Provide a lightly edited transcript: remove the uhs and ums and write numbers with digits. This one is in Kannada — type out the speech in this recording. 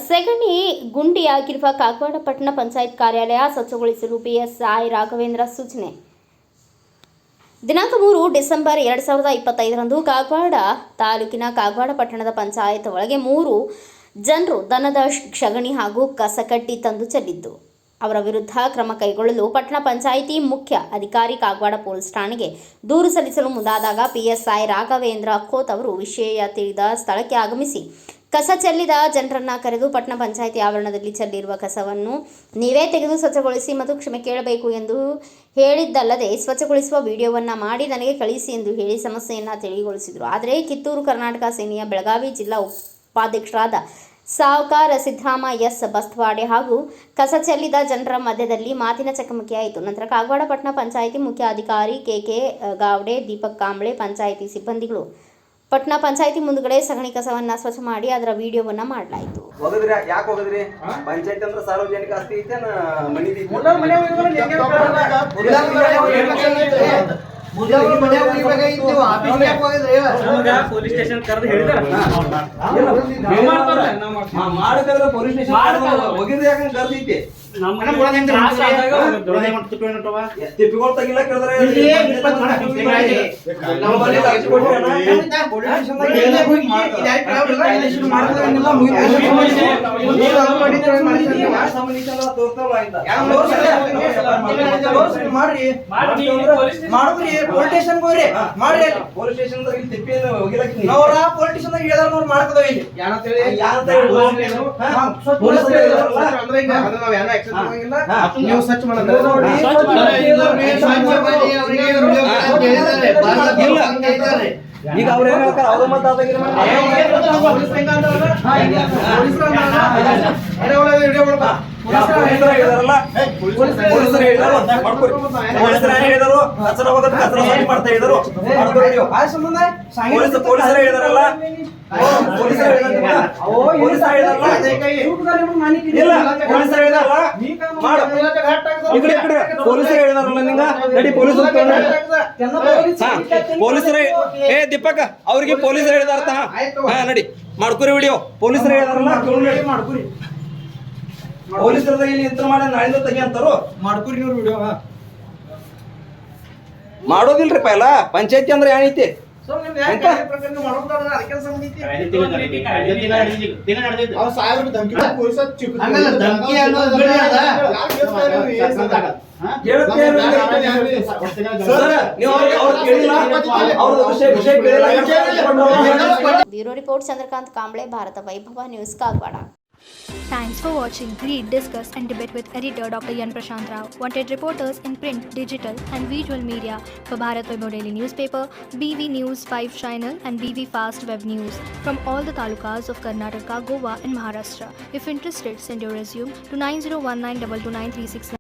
ಸೆಗಣಿ ಗುಂಡಿಯಾಗಿರುವ ಕಾಗವಾಡ ಪಟ್ಟಣ ಪಂಚಾಯತ್ ಕಾರ್ಯಾಲಯ ಸ್ವಚ್ಛಗೊಳಿಸಲು ಪಿಎಸ್ಐ ರಾಘವೇಂದ್ರ ಸೂಚನೆ. ದಿನಾಂಕ 3 ಡಿಸೆಂಬರ್ 2025ರಂದು ಕಾಗವಾಡ ತಾಲೂಕಿನ ಕಾಗವಾಡ ಪಟ್ಟಣದ ಪಂಚಾಯತ್ ಒಳಗೆ 3 ಜನರು ದನದ ಸಗಣಿ ಹಾಗೂ ಕಸಕಡ್ಡಿ ತಂದು ಚೆಲ್ಲಿದ್ದು, ಅವರ ವಿರುದ್ಧ ಕ್ರಮ ಕೈಗೊಳ್ಳಲು ಪಟ್ಟಣ ಪಂಚಾಯಿತಿ ಮುಖ್ಯ ಅಧಿಕಾರಿ ಕಾಗವಾಡ ಪೊಲೀಸ್ ಠಾಣೆಗೆ ದೂರು ಸಲ್ಲಿಸಲು ಮುಂದಾದಾಗ ಪಿಎಸ್ಐ ರಾಘವೇಂದ್ರ ಖೋತ್ ಅವರು ವಿಷಯ ತಿಳಿದ ಸ್ಥಳಕ್ಕೆ ಆಗಮಿಸಿ ಕಸ ಚೆಲ್ಲಿದ ಜನರನ್ನ ಕರೆದು ಪಟ್ಟಣ ಪಂಚಾಯಿತಿ ಆವರಣದಲ್ಲಿ ಚೆಲ್ಲಿರುವ ಕಸವನ್ನು ನೀವೇ ತೆಗೆದು ಸ್ವಚ್ಛಗೊಳಿಸಿ ಮತ್ತು ಕ್ಷಮೆ ಕೇಳಬೇಕು ಎಂದು ಹೇಳಿದ್ದಲ್ಲದೆ ಸ್ವಚ್ಛಗೊಳಿಸುವ ವಿಡಿಯೋವನ್ನು ಮಾಡಿ ನನಗೆ ಕಳಿಸಿ ಎಂದು ಹೇಳಿ ಸಮಸ್ಯೆಯನ್ನು ತಿಳಿಗೊಳಿಸಿದರು. ಆದರೆ ಕಿತ್ತೂರು ಕರ್ನಾಟಕ ಸೇನೆಯ ಬೆಳಗಾವಿ ಜಿಲ್ಲಾ ಉಪಾಧ್ಯಕ್ಷರಾದ ಸಾವುಕಾರ ಸಿದ್ದರಾಮ ಎಸ್ ಬಸ್ತವಾಡೆ ಹಾಗೂ ಕಸ ಚೆಲ್ಲಿದ ಜನರ ಮಧ್ಯದಲ್ಲಿ ಮಾತಿನ ಚಕಮಕಿಯಾಯಿತು. ನಂತರ ಕಾಗವಾಡ ಪಟ್ಟಣ ಪಂಚಾಯಿತಿ ಮುಖ್ಯ ಅಧಿಕಾರಿ ಕೆ ಗಾವಡೆ, ದೀಪಕ್ ಕಾಂಬ್ಳೆ, ಪಂಚಾಯಿತಿ ಸಿಬ್ಬಂದಿಗಳು ಪಟ್ಟಣ ಪಂಚಾಯಿತಿ ಮುಂದುಗಡೆ ಸಗಣಿ ಕಸವನ್ನ ಸ್ವಚ್ಛ ಮಾಡಿ ಅದರ ವಿಡಿಯೋವನ್ನ ಮಾಡಲಾಯಿತು. ಯಾಕೆ ಹೋಗದ್ರಿ? ಪಂಚಾಯತ್ ಅಂದ್ರೆ ಸಾರ್ವಜನಿಕ ಆಸ್ತಿ ಐತೆ ಮನಿ ಪೊಲೀಸ್ ಸ್ಟೇಷನ್ ಕರೆದು ಹೇಳಿದಾರೆ. ಪೊಲೀಸ್ ಸ್ಟೇಷನ್ ಹೋಗಿದ್ರೆ ಯಾಕಂದ್ರೆ ಕರ್ದೈತಿ ತಿಪ್ಪಿಗೊಳ್ತಾಗಿಲ್ಲ ಕೇಳಿದ್ರೆ ನೀವು ಸ್ವಚ್ಛ ಈಗ ಅವ್ರು ಏನ್ ಹೇಳ್ತಾರೆ ಅವ್ರ ಮಾತಾಡಿದ್ರೆ ಪೊಲೀಸರು ದೀಪಕ್ ಅವ್ರಿಗೆ ಪೊಲೀಸರು ಹೇಳಿದಾರ ನಡಿ ಮಾಡ್ಕೊರಿ ವಿಡಿಯೋ. ಪೊಲೀಸರು ಹೇಳಿದಾರಲ್ಲ ಮಾಡ್ಕೊರಿ. ಪೊಲೀಸರದ ಏನು ಯಂತ್ರ ಮಾಡಿ ನಾಳಿಂದ ತೆಗಿ ಅಂತಾರು ಮಾಡ್ಕೊರಿ ನೀವು ವಿಡಿಯೋ. ಮಾಡೋದಿಲ್ರಿ ಪೈಲ ಪಂಚಾಯತಿ ಅಂದ್ರೆ ಏನೈತಿ ಬ್ಯೂರೋ ರಿಪೋರ್ಟ್ ಚಂದ್ರಕಾಂತ್ ಕಾಂಬ್ಳೆ, ಭಾರತ ವೈಭವ news, Kagwad. Thanks for watching. Read, discuss and debate with editor Dr. Yan Prashant Rao. Wanted reporters in print, digital and visual media for Bharat Vaibhav Daily Newspaper, BV News 5 Channel and BV Fast Web News from all the talukas of Karnataka, Goa and Maharashtra. If interested, send your resume to 9019229369.